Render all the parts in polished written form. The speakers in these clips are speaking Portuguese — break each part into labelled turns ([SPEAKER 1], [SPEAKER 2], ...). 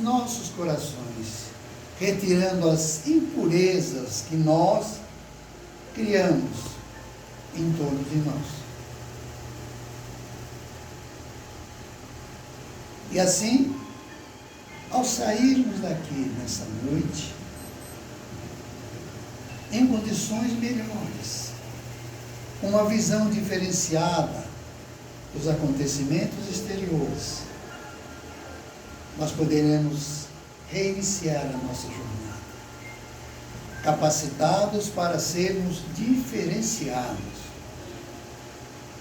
[SPEAKER 1] nossos corações, retirando as impurezas que nós criamos em torno de nós. E assim, ao sairmos daqui nessa noite, em condições melhores, com uma visão diferenciada dos acontecimentos exteriores, nós poderemos reiniciar a nossa jornada, capacitados para sermos diferenciados,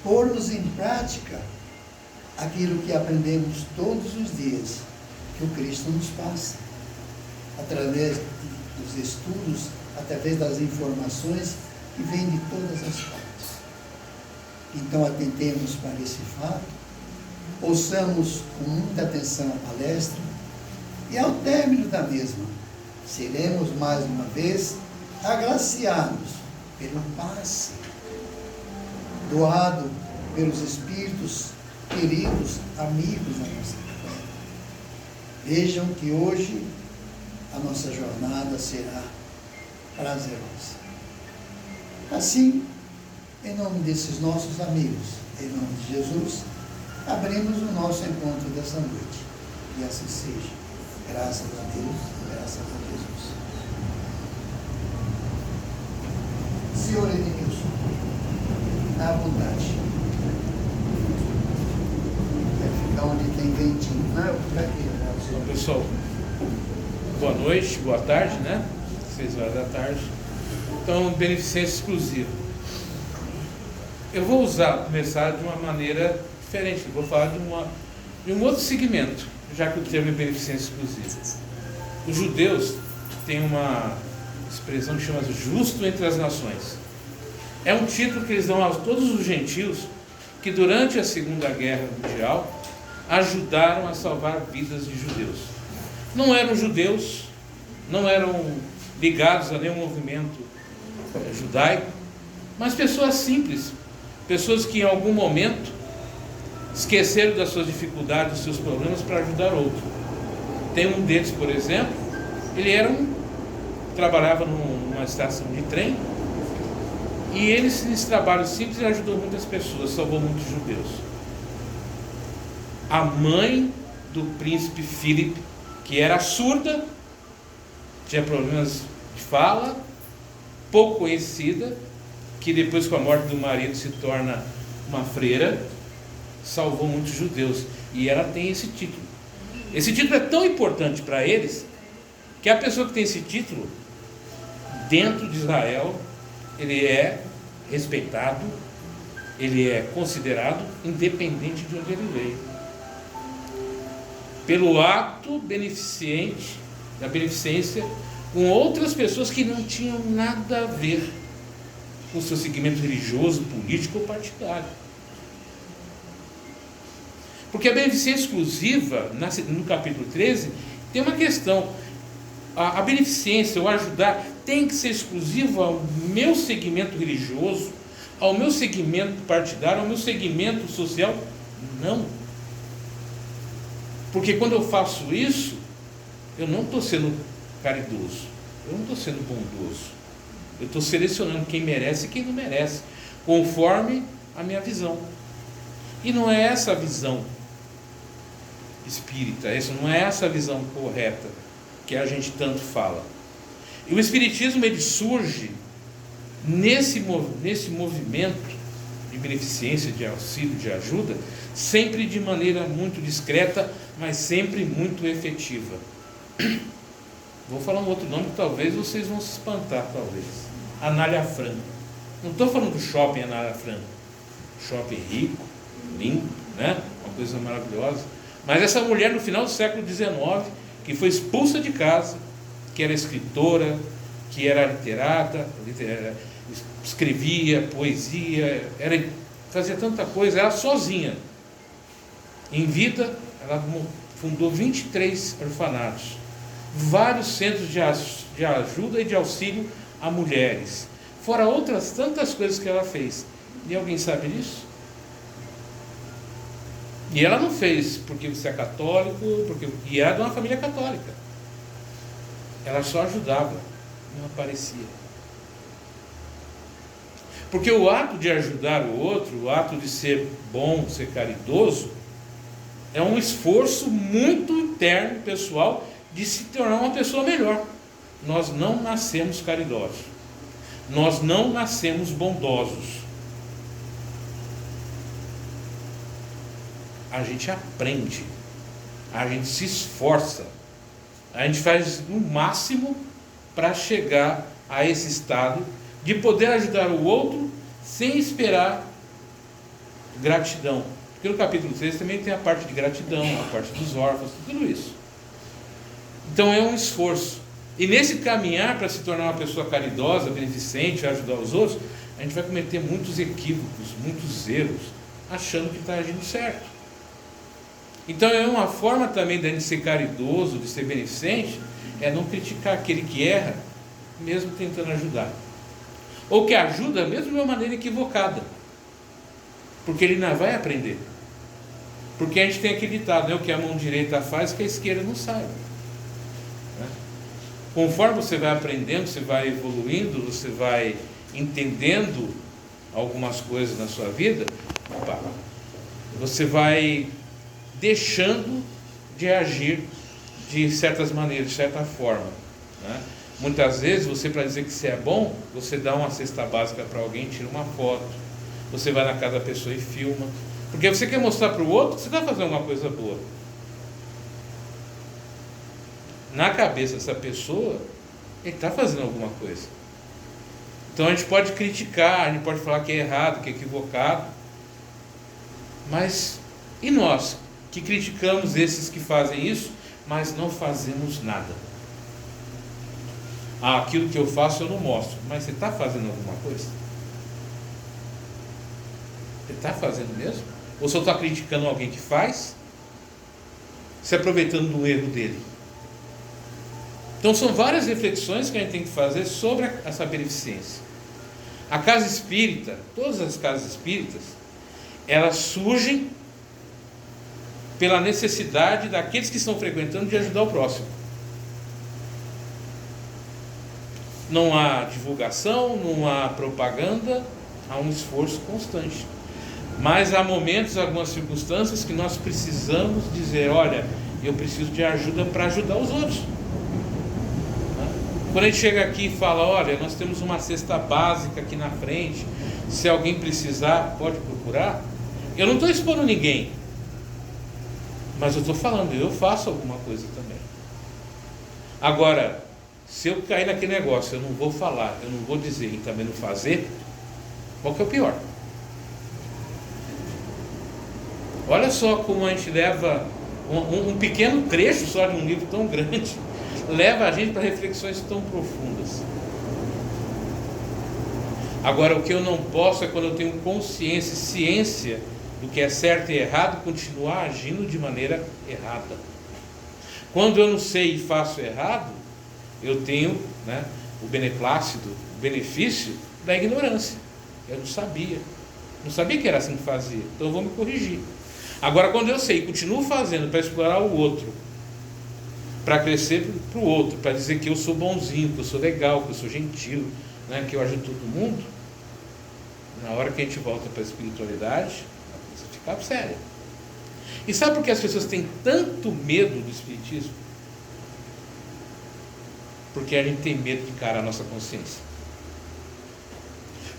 [SPEAKER 1] pormos em prática aquilo que aprendemos todos os dias, que o Cristo nos passa, através dos estudos, através das informações que vêm de todas as partes. Então, atentemos para esse fato, ouçamos com muita atenção a palestra, e ao término da mesma, seremos mais uma vez agraciados pelo passe doado pelos Espíritos queridos, amigos da nossa casa. Vejam que hoje a nossa jornada será prazerosa. Assim, em nome desses nossos amigos, em nome de Jesus, abrimos o nosso encontro dessa noite. E assim seja. Graças a Deus, graças a Jesus. Senhor Edmilson, à vontade. Vai ficar onde tem ventinho. Não, fica aqui.
[SPEAKER 2] Bom, pessoal, boa noite, boa tarde, né? 6 horas da tarde. Então, beneficência exclusiva. Eu vou começar de uma maneira diferente. Eu vou falar de um outro segmento, já que o termo é beneficência exclusiva. Os judeus têm uma expressão que chama justo entre as nações. É um título que eles dão a todos os gentios que durante a Segunda Guerra Mundial ajudaram a salvar vidas de judeus. Não eram judeus, não eram ligados a nenhum movimento judaico, mas pessoas simples, pessoas que em algum momento esqueceram das suas dificuldades, dos seus problemas para ajudar outro. Tem um deles, por exemplo, ele trabalhava numa estação de trem, e ele, nesse trabalho simples, ajudou muitas pessoas, salvou muitos judeus. A mãe do príncipe Philip, que era surda, tinha problemas de fala, pouco conhecida, que depois com a morte do marido se torna uma freira, salvou muitos judeus. E ela tem esse título. Esse título é tão importante para eles, que a pessoa que tem esse título, dentro de Israel, ele é respeitado, ele é considerado independente de onde ele veio. Pelo ato beneficente, da beneficência, com outras pessoas que não tinham nada a ver com o seu segmento religioso, político ou partidário. Porque a beneficência exclusiva, no capítulo 13, tem uma questão. A beneficência, o ajudar, tem que ser exclusivo ao meu segmento religioso, ao meu segmento partidário, ao meu segmento social? Não. Porque quando eu faço isso, eu não estou sendo caridoso, eu não estou sendo bondoso. Eu estou selecionando quem merece e quem não merece, conforme a minha visão. E não é essa a visão espírita, não é essa a visão correta que a gente tanto fala. E o espiritismo, ele surge nesse movimento de beneficência, de auxílio, de ajuda, sempre de maneira muito discreta, mas sempre muito efetiva. Vou falar um outro nome que talvez vocês vão se espantar, talvez. Anália Franco. Não estou falando do shopping Anália Franco. Shopping rico, lindo, né? Uma coisa maravilhosa. Mas essa mulher no final do século XIX, que foi expulsa de casa, que era escritora, que era literata, escrevia poesia, fazia tanta coisa, ela sozinha. Em vida, ela fundou 23 orfanatos, vários centros de ajuda e de auxílio a mulheres, fora outras tantas coisas que ela fez. E alguém sabe disso? E ela não fez porque você é católico, e era de uma família católica. Ela só ajudava, não aparecia. Porque o ato de ajudar o outro, o ato de ser bom, ser caridoso, é um esforço muito interno, pessoal, de se tornar uma pessoa melhor. Nós não nascemos caridosos. Nós não nascemos bondosos. A gente aprende, a gente se esforça, a gente faz o máximo para chegar a esse estado de poder ajudar o outro sem esperar gratidão. Porque no capítulo 3 também tem a parte de gratidão, a parte dos órfãos, tudo isso. Então é um esforço. E nesse caminhar para se tornar uma pessoa caridosa, beneficente, ajudar os outros, a gente vai cometer muitos equívocos, muitos erros, achando que está agindo certo. Então é uma forma também de a gente ser caridoso, de ser beneficente, é não criticar aquele que erra, mesmo tentando ajudar. Ou que ajuda mesmo de uma maneira equivocada. Porque ele não vai aprender. Porque a gente tem aquele ditado, né? O que a mão direita faz, que a esquerda não sabe. Né? Conforme você vai aprendendo, você vai evoluindo, você vai entendendo algumas coisas na sua vida, você vai deixando de agir de certas maneiras, de certa forma. Né? Muitas vezes, você, para dizer que você é bom, você dá uma cesta básica para alguém, tira uma foto, você vai na casa da pessoa e filma, porque você quer mostrar para o outro que você está fazendo alguma coisa boa. Na cabeça dessa pessoa, ele está fazendo alguma coisa. Então a gente pode criticar, a gente pode falar que é errado, que é equivocado, mas e nós que criticamos esses que fazem isso, mas não fazemos nada? Aquilo que eu faço eu não mostro, mas você está fazendo alguma coisa? Você está fazendo mesmo? Ou só está criticando alguém que faz, se aproveitando do erro dele? Então são várias reflexões que a gente tem que fazer sobre essa beneficência. A casa espírita, todas as casas espíritas, elas surgem pela necessidade daqueles que estão frequentando de ajudar o próximo. Não há divulgação, não há propaganda, há um esforço constante. Mas há momentos, algumas circunstâncias que nós precisamos dizer, olha, eu preciso de ajuda para ajudar os outros. Quando a gente chega aqui e fala, olha, nós temos uma cesta básica aqui na frente, se alguém precisar, pode procurar. Eu não estou expondo ninguém, mas eu estou falando, eu faço alguma coisa também. Agora, se eu cair naquele negócio, eu não vou falar, eu não vou dizer e também não fazer, qual que é o pior? Olha só como a gente leva um pequeno trecho só de um livro tão grande, leva a gente para reflexões tão profundas. Agora, o que eu não posso é, quando eu tenho consciência, ciência do que é certo e errado, continuar agindo de maneira errada. Quando eu não sei e faço errado, eu tenho, né, o beneplácito, o benefício da ignorância. Eu não sabia que era assim que fazia, então eu vou me corrigir. Agora, quando eu sei e continuo fazendo para explorar o outro, para crescer para o outro, para dizer que eu sou bonzinho, que eu sou legal, que eu sou gentil, né, que eu ajudo todo mundo, na hora que a gente volta para a espiritualidade, a coisa fica séria. E sabe por que as pessoas têm tanto medo do espiritismo? Porque a gente tem medo de encarar a nossa consciência.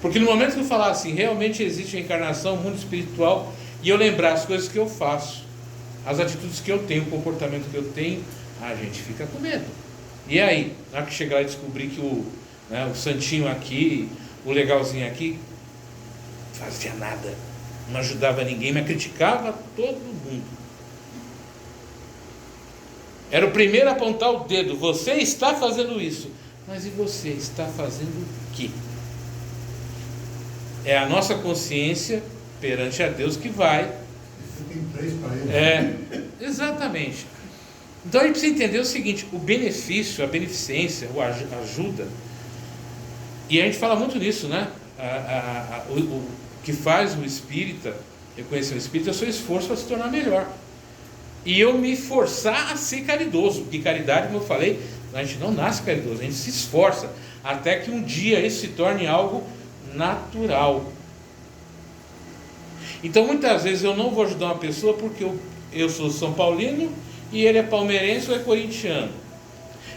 [SPEAKER 2] Porque no momento que eu falar assim, realmente existe a encarnação, o mundo espiritual, e eu lembrar as coisas que eu faço, as atitudes que eu tenho, o comportamento que eu tenho, a gente fica com medo. E aí, na hora que chegar e descobrir que o santinho aqui, o legalzinho aqui, não fazia nada, não ajudava ninguém, mas criticava todo mundo. Era o primeiro a apontar o dedo, você está fazendo isso, mas e você está fazendo o quê? É a nossa consciência perante a Deus que vai.
[SPEAKER 3] Você tem 3 para ele.
[SPEAKER 2] Exatamente. Então a gente precisa entender o seguinte: o benefício, a beneficência, a ajuda, e a gente fala muito nisso, né? O que faz o espírita Reconhecer o Espírito é o seu esforço para se tornar melhor. E eu me forçar a ser caridoso, porque caridade, como eu falei, a gente não nasce caridoso, a gente se esforça, até que um dia isso se torne algo natural. Então muitas vezes eu não vou ajudar uma pessoa porque eu sou São Paulino e ele é palmeirense ou é corintiano.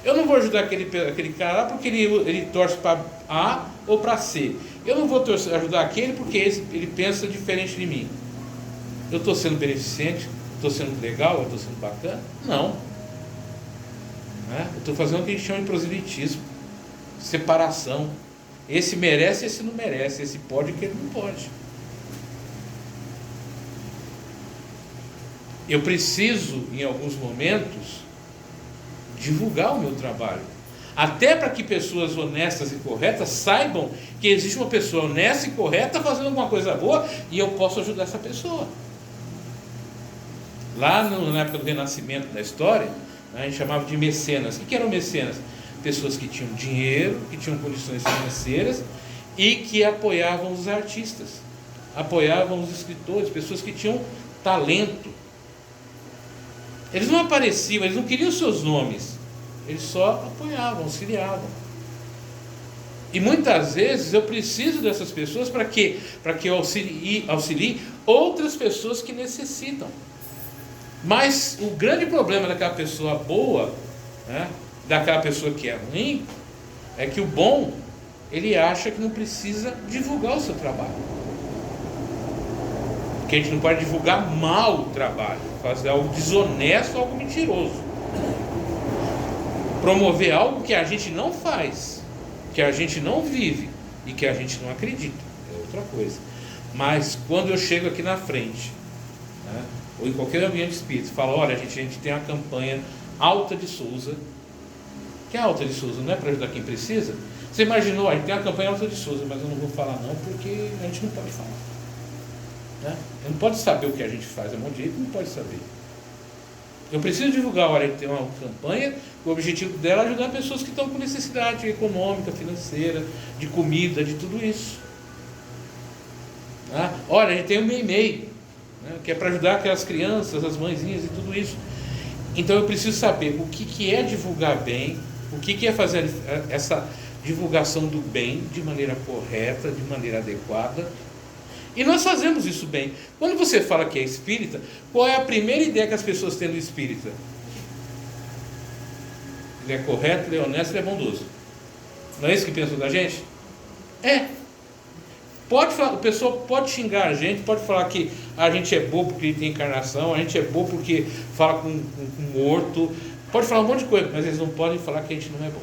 [SPEAKER 2] Eu não vou ajudar aquele cara lá porque ele torce para A ou para C. Eu não vou ajudar aquele porque ele pensa diferente de mim. Eu estou sendo beneficente? Estou sendo legal? Eu estou sendo bacana? Não. Eu estou fazendo o que a gente chama de proselitismo, separação. Esse merece, esse não merece. Esse pode, aquele não pode. Eu preciso, em alguns momentos, divulgar o meu trabalho. Até para que pessoas honestas e corretas saibam que existe uma pessoa honesta e correta fazendo alguma coisa boa e eu posso ajudar essa pessoa. Lá na época do Renascimento da história, a gente chamava de mecenas. O que eram mecenas? Pessoas que tinham dinheiro, que tinham condições financeiras e que apoiavam os artistas, apoiavam os escritores, pessoas que tinham talento. Eles não apareciam, eles não queriam seus nomes, eles só apoiavam, auxiliavam. E muitas vezes eu preciso dessas pessoas para que eu auxilie outras pessoas que necessitam. Mas o grande problema daquela pessoa boa, daquela pessoa que é ruim, é que o bom, ele acha que não precisa divulgar o seu trabalho. Porque a gente não pode divulgar mal o trabalho, fazer algo desonesto, algo mentiroso. Promover algo que a gente não faz, que a gente não vive e que a gente não acredita, é outra coisa. Mas quando eu chego aqui na frente, ou em qualquer ambiente espírita, falo, olha, a gente tem a campanha Alta de Souza. Que é Alta de Souza, não é para ajudar quem precisa? Você imaginou, a gente tem a campanha Alta de Souza, mas eu não vou falar não, porque a gente não pode falar. Não pode saber o que a gente faz, é um monte de jeito, não pode saber. Eu preciso divulgar, olha, tem uma campanha, o objetivo dela é ajudar pessoas que estão com necessidade econômica, financeira, de comida, de tudo isso. Olha, a gente tem um MEI, que é para ajudar aquelas crianças, as mãezinhas e tudo isso. Então eu preciso saber o que é divulgar bem, o que é fazer essa divulgação do bem de maneira correta, de maneira adequada. E nós fazemos isso bem. Quando você fala que é espírita, qual é a primeira ideia que as pessoas têm do espírita? Ele é correto, ele é honesto, ele é bondoso. Não é isso que pensam da gente? Pode falar, o pessoal pode xingar a gente, pode falar que a gente é bobo porque tem encarnação, a gente é bobo porque fala com morto, pode falar um monte de coisa, mas eles não podem falar que a gente não é bom,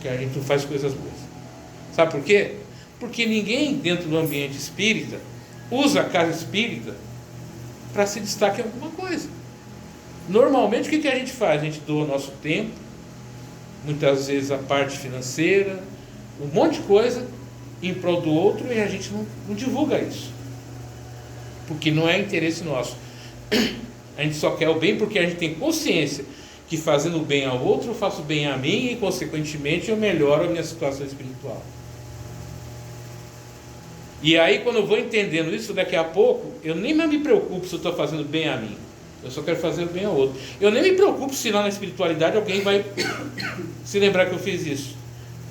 [SPEAKER 2] que a gente não faz coisas boas. Sabe por quê? Porque ninguém dentro do ambiente espírita usa a casa espírita para se destacar em alguma coisa. Normalmente o que a gente faz? A gente doa o nosso tempo, muitas vezes a parte financeira, um monte de coisa em prol do outro, e a gente não divulga isso, porque não é interesse nosso. A gente só quer o bem porque a gente tem consciência que fazendo bem ao outro eu faço bem a mim e consequentemente eu melhoro a minha situação espiritual. E aí quando eu vou entendendo isso, daqui a pouco eu nem mais me preocupo se eu estou fazendo bem a mim, eu só quero fazer bem ao outro. Eu nem me preocupo se lá na espiritualidade alguém vai se lembrar que eu fiz isso,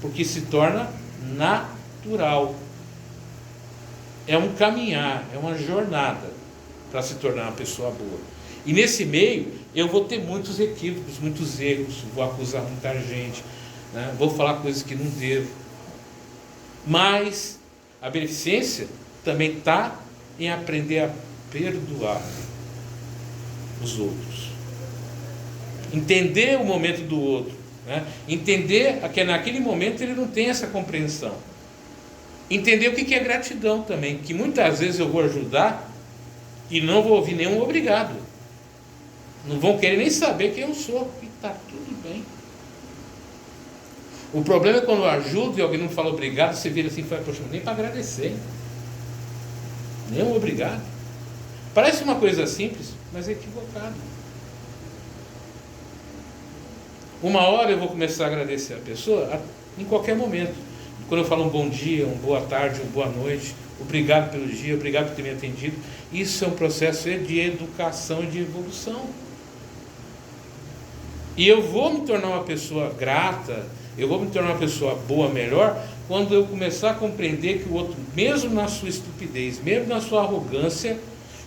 [SPEAKER 2] porque se torna natural. É um caminhar, é uma jornada para se tornar uma pessoa boa. E nesse meio eu vou ter muitos equívocos, muitos erros, vou acusar muita gente, vou falar coisas que não devo. Mas a beneficência também está em aprender a perdoar os outros, entender o momento do outro, entender que naquele momento ele não tem essa compreensão, entender o que é gratidão também, que muitas vezes eu vou ajudar e não vou ouvir nenhum obrigado, não vão querer nem saber quem eu sou, e está tudo bem. O problema é quando eu ajudo e alguém não fala obrigado, você vira assim e fala, poxa, nem para agradecer, nem um obrigado. Parece uma coisa simples, mas é equivocado. Uma hora eu vou começar a agradecer a pessoa em qualquer momento, Quando eu falo um bom dia, uma boa tarde, uma boa noite, obrigado pelo dia, obrigado por ter me atendido, isso é um processo de educação e de evolução. E eu vou me tornar uma pessoa grata, eu vou me tornar uma pessoa boa, melhor, quando eu começar a compreender que o outro, mesmo na sua estupidez, mesmo na sua arrogância,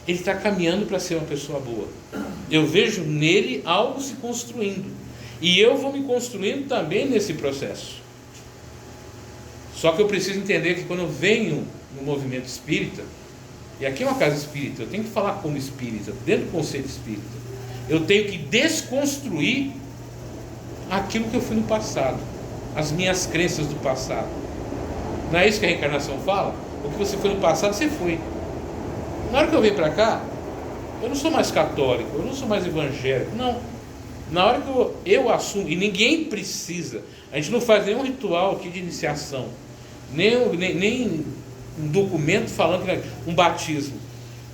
[SPEAKER 2] ele está caminhando para ser uma pessoa boa. Eu vejo nele algo se construindo. E eu vou me construindo também nesse processo. Só que eu preciso entender que quando eu venho no movimento espírita, e aqui é uma casa espírita, eu tenho que falar como espírita, dentro do conceito espírita, eu tenho que desconstruir aquilo que eu fui no passado, as minhas crenças do passado. Não é isso que a reencarnação fala? O que você foi no passado, você foi. Na hora que eu venho para cá, eu não sou mais católico, eu não sou mais evangélico, não. Na hora que eu assumo, e ninguém precisa, a gente não faz nenhum ritual aqui de iniciação, nem um documento falando que é um batismo.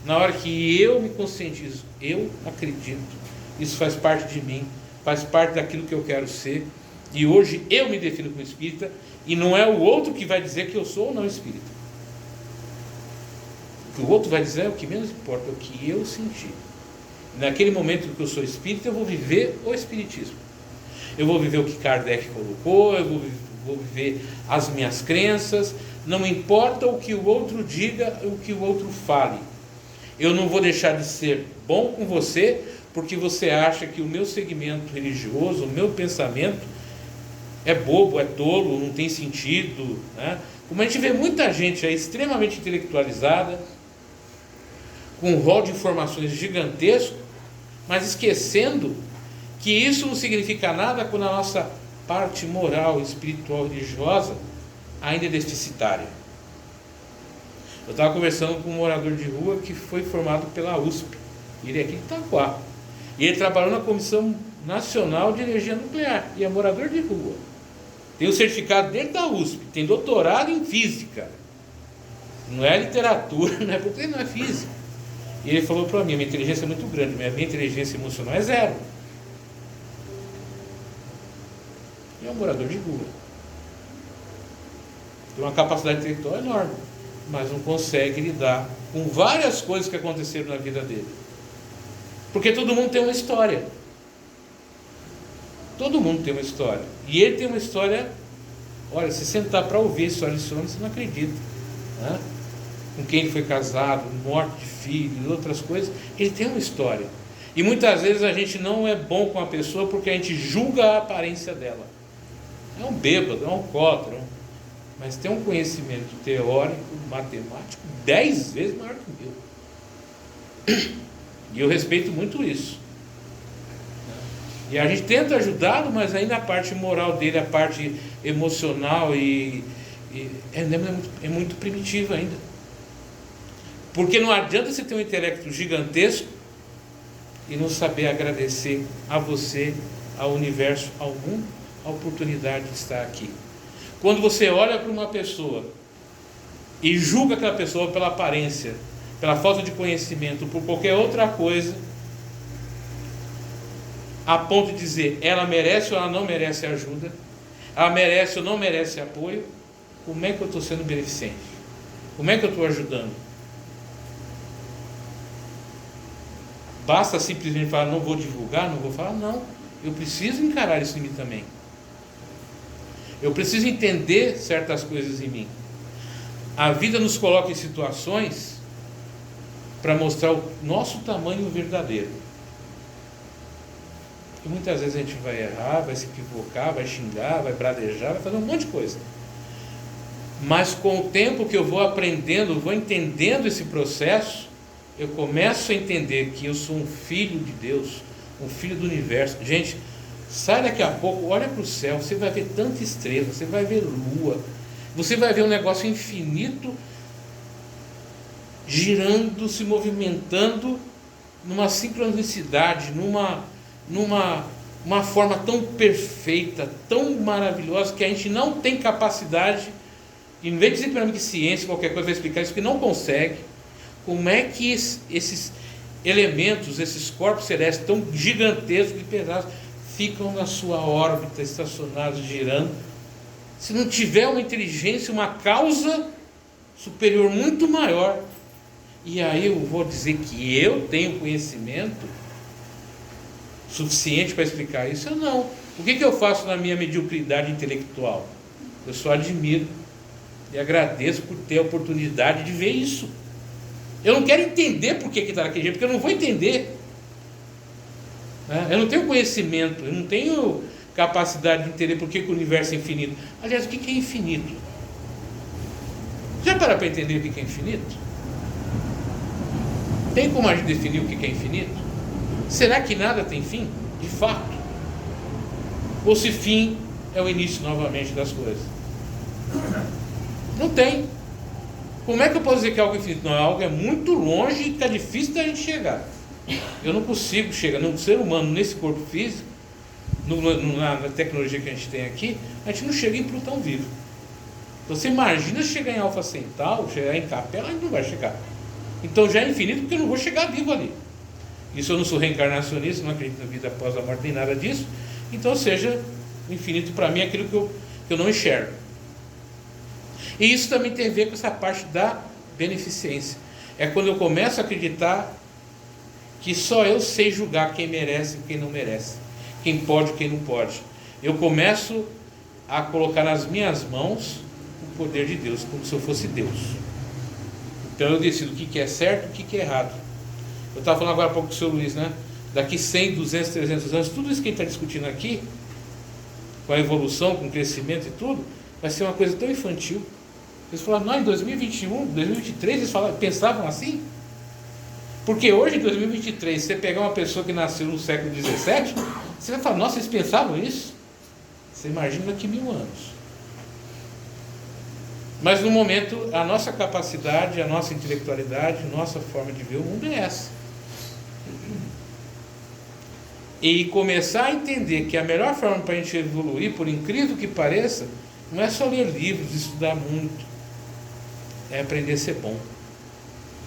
[SPEAKER 2] Na hora que eu me conscientizo, eu acredito, isso faz parte de mim, faz parte daquilo que eu quero ser, e hoje eu me defino como espírita, e não é o outro que vai dizer que eu sou ou não espírita. O que o outro vai dizer é o que menos importa, é o que eu senti. Naquele momento que eu sou espírita, eu vou viver o espiritismo. Eu vou viver o que Kardec colocou, eu vou viver as minhas crenças, não importa o que o outro diga, o que o outro fale. Eu não vou deixar de ser bom com você, porque você acha que o meu segmento religioso, o meu pensamento é bobo, é tolo, não tem sentido, né? Como a gente vê muita gente aí extremamente intelectualizada, com um rol de informações gigantesco, mas esquecendo que isso não significa nada quando a nossa parte moral, espiritual, religiosa ainda é deficitária. Eu estava conversando com um morador de rua que foi formado pela USP, ele é aqui de Itaquá, e ele trabalhou na Comissão Nacional de Energia Nuclear, e é morador de rua, tem o certificado dentro da USP, tem doutorado em física, não é literatura, não é porque não é física. E ele falou para mim, minha inteligência é muito grande, minha inteligência emocional é zero. E é um morador de rua, tem uma capacidade intelectual enorme, mas não consegue lidar com várias coisas que aconteceram na vida dele, porque todo mundo tem uma história, todo mundo tem uma história, e ele tem uma história. Olha, se sentar para ouvir a história desse homem, você não acredita, né? Com quem ele foi casado, morte de filho e outras coisas, ele tem uma história, e muitas vezes a gente não é bom com a pessoa porque a gente julga a aparência dela. É um bêbado, é um alcoólatra, mas tem um conhecimento teórico, matemático 10 vezes maior que o meu, e eu respeito muito isso, e a gente tenta ajudá-lo, mas ainda a parte moral dele, a parte emocional é muito primitiva ainda, porque não adianta você ter um intelecto gigantesco e não saber agradecer a você, ao universo, ao mundo, a oportunidade de estar aqui. Quando você olha para uma pessoa e julga aquela pessoa pela aparência, pela falta de conhecimento, por qualquer outra coisa, a ponto de dizer ela merece ou ela não merece ajuda, ela merece ou não merece apoio, como é que eu estou sendo beneficente? Como é que eu estou ajudando? Basta simplesmente falar, não vou divulgar, não vou falar, não. Eu preciso encarar isso em mim também. Eu preciso entender certas coisas em mim. A vida nos coloca em situações para mostrar o nosso tamanho verdadeiro. E muitas vezes a gente vai errar, vai se equivocar, vai xingar, vai bradejar, vai fazer um monte de coisa. Mas com o tempo que eu vou aprendendo, vou entendendo esse processo, eu começo a entender que eu sou um filho de Deus, um filho do universo. Gente, sai daqui a pouco, olha para o céu, você vai ver tanta estrela, você vai ver lua, você vai ver um negócio infinito girando, se movimentando numa sincronicidade, numa forma tão perfeita, tão maravilhosa, que a gente não tem capacidade, e em vez de dizer para mim que ciência, qualquer coisa vai explicar isso, que não consegue. Como é que esses elementos, esses corpos celestes tão gigantescos e pesados ficam na sua órbita, estacionados, girando, se não tiver uma inteligência, uma causa superior muito maior. E aí eu vou dizer que eu tenho conhecimento suficiente para explicar isso? Eu não. O que eu faço na minha mediocridade intelectual? Eu só admiro e agradeço por ter a oportunidade de ver isso. Eu não quero entender por que está daquele jeito, porque eu não vou entender. Eu não tenho conhecimento, eu não tenho capacidade de entender por que o universo é infinito. Aliás, o que é infinito? Já para entender o que é infinito? Tem como a gente definir o que é infinito? Será que nada tem fim? De fato. Ou se fim é o início novamente das coisas? Não tem. Como é que eu posso dizer que é algo infinito? Não, algo é muito longe e que é difícil da gente chegar. Eu não consigo chegar, num ser humano, nesse corpo físico, na tecnologia que a gente tem aqui, a gente não chega em Plutão vivo. Então você imagina chegar em Alfa Centauro, chegar em Capela, a gente não vai chegar. Então já é infinito porque eu não vou chegar vivo ali. Isso eu não sou reencarnacionista, não acredito na vida após a morte, nem nada disso. Então, ou seja, o infinito para mim é aquilo que eu não enxergo. E isso também tem a ver com essa parte da beneficência. É quando eu começo a acreditar que só eu sei julgar quem merece e quem não merece, quem pode e quem não pode. Eu começo a colocar nas minhas mãos o poder de Deus, como se eu fosse Deus. Então eu decido o que é certo e o que é errado. Eu estava falando agora há pouco com o senhor Luiz, né? Daqui 100, 200, 300 anos, tudo isso que a gente está discutindo aqui, com a evolução, com o crescimento e tudo, vai ser uma coisa tão infantil. Eles falaram, não, em 2021, 2023, eles pensavam assim? Porque hoje, em 2023, se você pegar uma pessoa que nasceu no século XVII, você vai falar, nossa, eles pensavam isso? Você imagina daqui 1000 anos. Mas no momento, a nossa capacidade, a nossa intelectualidade, a nossa forma de ver o mundo é essa. E começar a entender que a melhor forma para a gente evoluir, por incrível que pareça, não é só ler livros, estudar muito. É aprender a ser bom.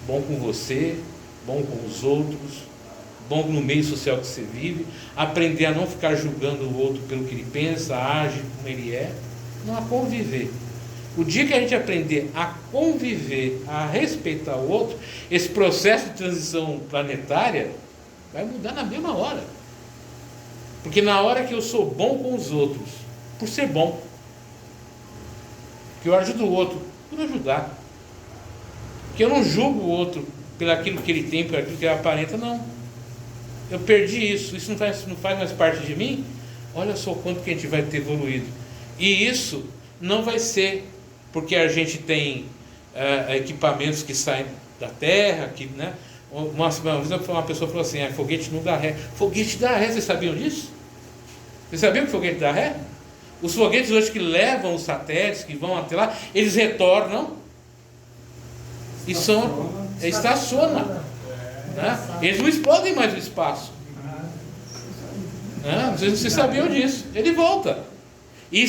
[SPEAKER 2] Bom com você, bom com os outros, bom no meio social que você vive, aprender a não ficar julgando o outro pelo que ele pensa, age, como ele é, não a conviver. O dia que a gente aprender a conviver, a respeitar o outro, esse processo de transição planetária vai mudar na mesma hora. Porque na hora que eu sou bom com os outros, por ser bom, que eu ajudo o outro por ajudar, que eu não julgo o outro pelo aquilo que ele tem, por aquilo que ele aparenta, não. Eu perdi isso não faz mais parte de mim. Olha só o quanto que a gente vai ter evoluído. E isso não vai ser porque a gente tem equipamentos que saem da Terra, que, né? Uma vez uma pessoa falou assim, foguete não dá ré. Foguete dá ré, vocês sabiam disso? Vocês sabiam que foguete dá ré? Os foguetes hoje que levam os satélites, que vão até lá, eles retornam e estacionam. Né? Eles não explodem mais o espaço. Não sei se vocês sabiam disso. Ele volta. E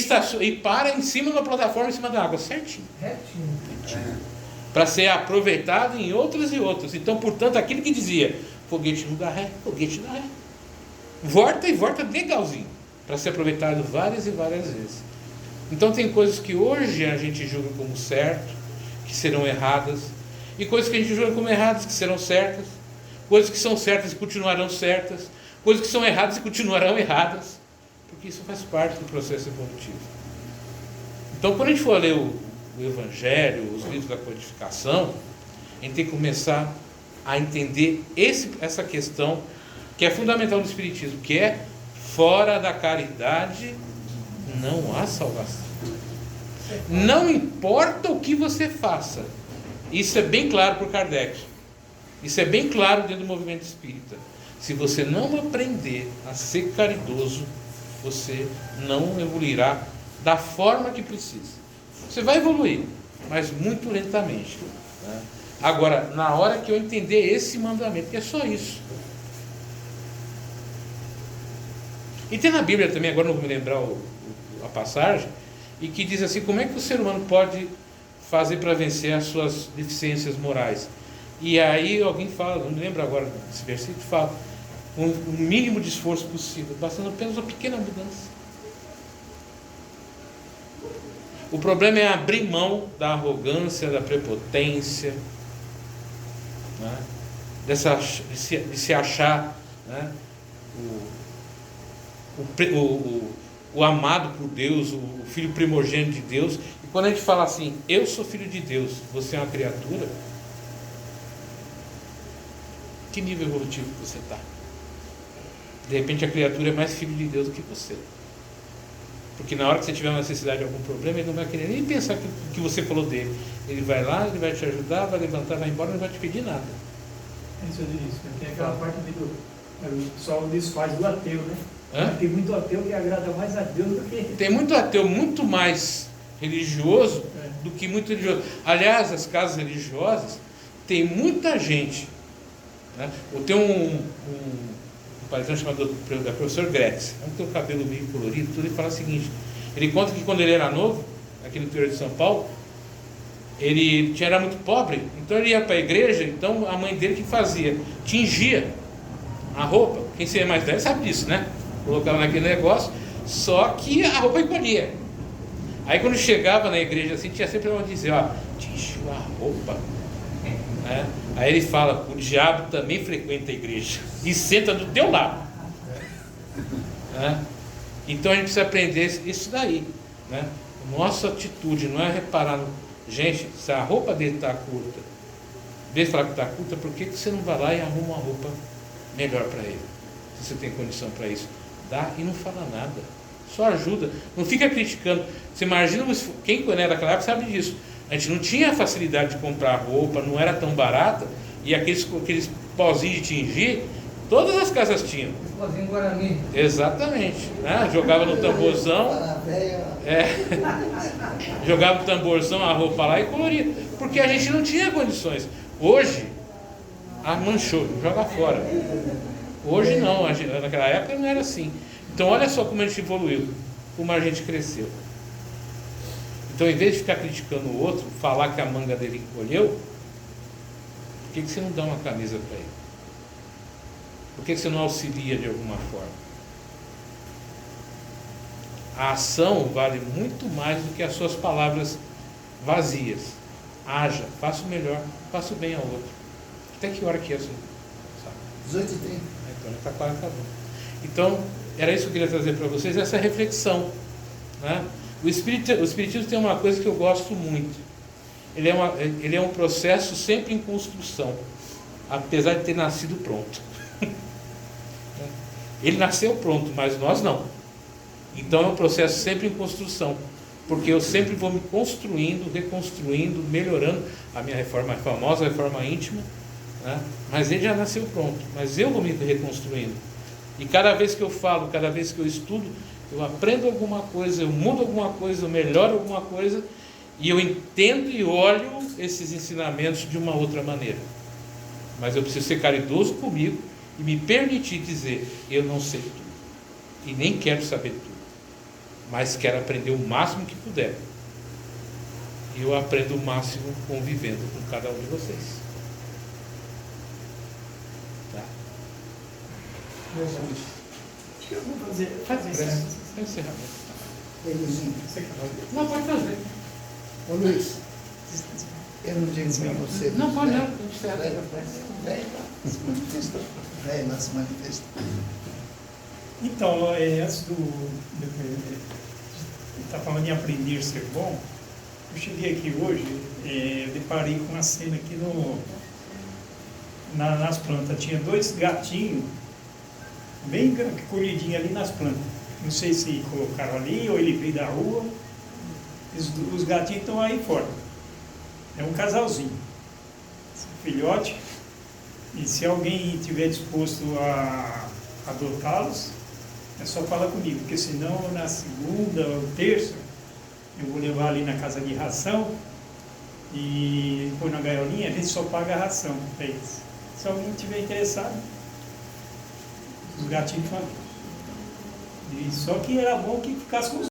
[SPEAKER 2] para em cima da plataforma, em cima da água, certinho. Para ser aproveitado em outras e outras. Então, portanto, aquilo que dizia, foguete não dá ré, foguete dá ré. Volta e volta legalzinho, para ser aproveitado várias e várias vezes. Então tem coisas que hoje a gente julga como certo, que serão erradas, e coisas que a gente julga como erradas, que serão certas, coisas que são certas e continuarão certas, coisas que são erradas e continuarão erradas, porque isso faz parte do processo evolutivo. Então, quando a gente for ler o Evangelho, os livros da codificação, a gente tem que começar a entender essa questão que é fundamental no Espiritismo, que é fora da caridade não há salvação. Não importa o que você faça. Isso é bem claro por Kardec. Isso é bem claro dentro do movimento espírita. Se você não aprender a ser caridoso, você não evoluirá da forma que precisa. Você vai evoluir, mas muito lentamente. Né? Agora, na hora que eu entender esse mandamento, que é só isso. E tem na Bíblia também, agora não vou me lembrar a passagem, e que diz assim, como é que o ser humano pode fazer para vencer as suas deficiências morais? E aí alguém fala, não me lembro agora desse versículo, fala, o mínimo de esforço possível, bastando apenas uma pequena mudança. O problema é abrir mão da arrogância, da prepotência, né? De se achar, né? O amado por Deus, o filho primogênito de Deus. E quando a gente fala assim, eu sou filho de Deus, você é uma criatura, que nível evolutivo que você está? De repente a criatura é mais filho de Deus do que você. Porque na hora que você tiver uma necessidade de algum problema, ele não vai querer nem pensar que você falou dele. Ele vai lá, ele vai te ajudar, vai levantar, vai embora, não vai te pedir nada.
[SPEAKER 4] Isso, tem aquela parte do o pessoal desfaz do ateu, né?
[SPEAKER 2] Hã?
[SPEAKER 4] Tem muito ateu que agrada mais a Deus do que...
[SPEAKER 2] Tem muito ateu muito mais religioso do que muito religioso. Aliás, as casas religiosas tem muita gente, né? Eu tenho um palestrante chamado professor Gretz, que tem o cabelo meio colorido, tudo, ele fala o seguinte, ele conta que quando ele era novo, aqui no interior de São Paulo, ele era muito pobre, então ele ia para a igreja, então a mãe dele que fazia? Tingia a roupa, quem seria mais velho sabe disso, né? Colocava naquele negócio, só que a roupa encolhia. Aí quando chegava na igreja assim, tinha sempre uma dizer, ó, tingiu a roupa. Né? Aí ele fala, o diabo também frequenta a igreja e senta do teu lado. Né? Então a gente precisa aprender isso daí, né? Nossa atitude não é reparar no... Gente, se a roupa dele está curta, em vez de falar que está curta, por que você não vai lá e arruma uma roupa melhor para ele? Se você tem condição para isso, dá e não fala nada, só ajuda, não fica criticando. Você imagina, quem conhece daquela época sabe disso. A gente não tinha facilidade de comprar roupa, não era tão barata, e aqueles pozinhos de tingir, todas as casas tinham.
[SPEAKER 5] Pozinho Guarani.
[SPEAKER 2] Exatamente, né? Jogava no tamborzão, jogava no tamborzão a roupa lá e coloria, porque a gente não tinha condições. Hoje, manchou, joga fora. Hoje não, naquela época não era assim. Então olha só como a gente evoluiu, como a gente cresceu. Então, em vez de ficar criticando o outro, falar que a manga dele encolheu, por que você não dá uma camisa para ele? Por que você não auxilia de alguma forma? A ação vale muito mais do que as suas palavras vazias. Haja, faça o melhor, faça o bem ao outro. Até que hora que é assim?
[SPEAKER 1] 18h30.
[SPEAKER 2] Então já está quase acabando. Então, era isso que eu queria trazer para vocês, essa reflexão, né? O Espiritismo tem uma coisa que eu gosto muito. Ele é um processo sempre em construção, apesar de ter nascido pronto. Ele nasceu pronto, mas nós não. Então é um processo sempre em construção, porque eu sempre vou me construindo, reconstruindo, melhorando a minha reforma, a famosa reforma íntima, né? Mas ele já nasceu pronto, mas eu vou me reconstruindo. E cada vez que eu falo, cada vez que eu estudo, eu aprendo alguma coisa, eu mudo alguma coisa, eu melhoro alguma coisa, e eu entendo e olho esses ensinamentos de uma outra maneira. Mas eu preciso ser caridoso comigo e me permitir dizer, eu não sei tudo, e nem quero saber tudo, mas quero aprender o máximo que puder. E eu aprendo o máximo convivendo com cada um de vocês. Tá?
[SPEAKER 4] Acho que eu vou fazer isso.
[SPEAKER 2] Encerramento.
[SPEAKER 1] Não,
[SPEAKER 2] pode fazer.
[SPEAKER 1] Ô Luiz, eu não digo para você.
[SPEAKER 2] Não, pode não.
[SPEAKER 1] Vem lá se manifesta.
[SPEAKER 4] Então, antes está falando em aprender a ser bom, eu cheguei aqui hoje, deparei com uma cena aqui nas plantas. Tinha 2 gatinhos, bem colhidinhos ali nas plantas. Não sei se colocaram ali ou ele veio da rua. Os gatinhos estão aí fora. É um casalzinho, filhote. E se alguém estiver disposto a adotá-los, é só falar comigo, porque senão na segunda ou terça eu vou levar ali na casa de ração e pôr na gaiolinha, a gente só paga a ração para eles. Se alguém estiver interessado, os gatinhos estão aqui. E só que era bom que ficasse com os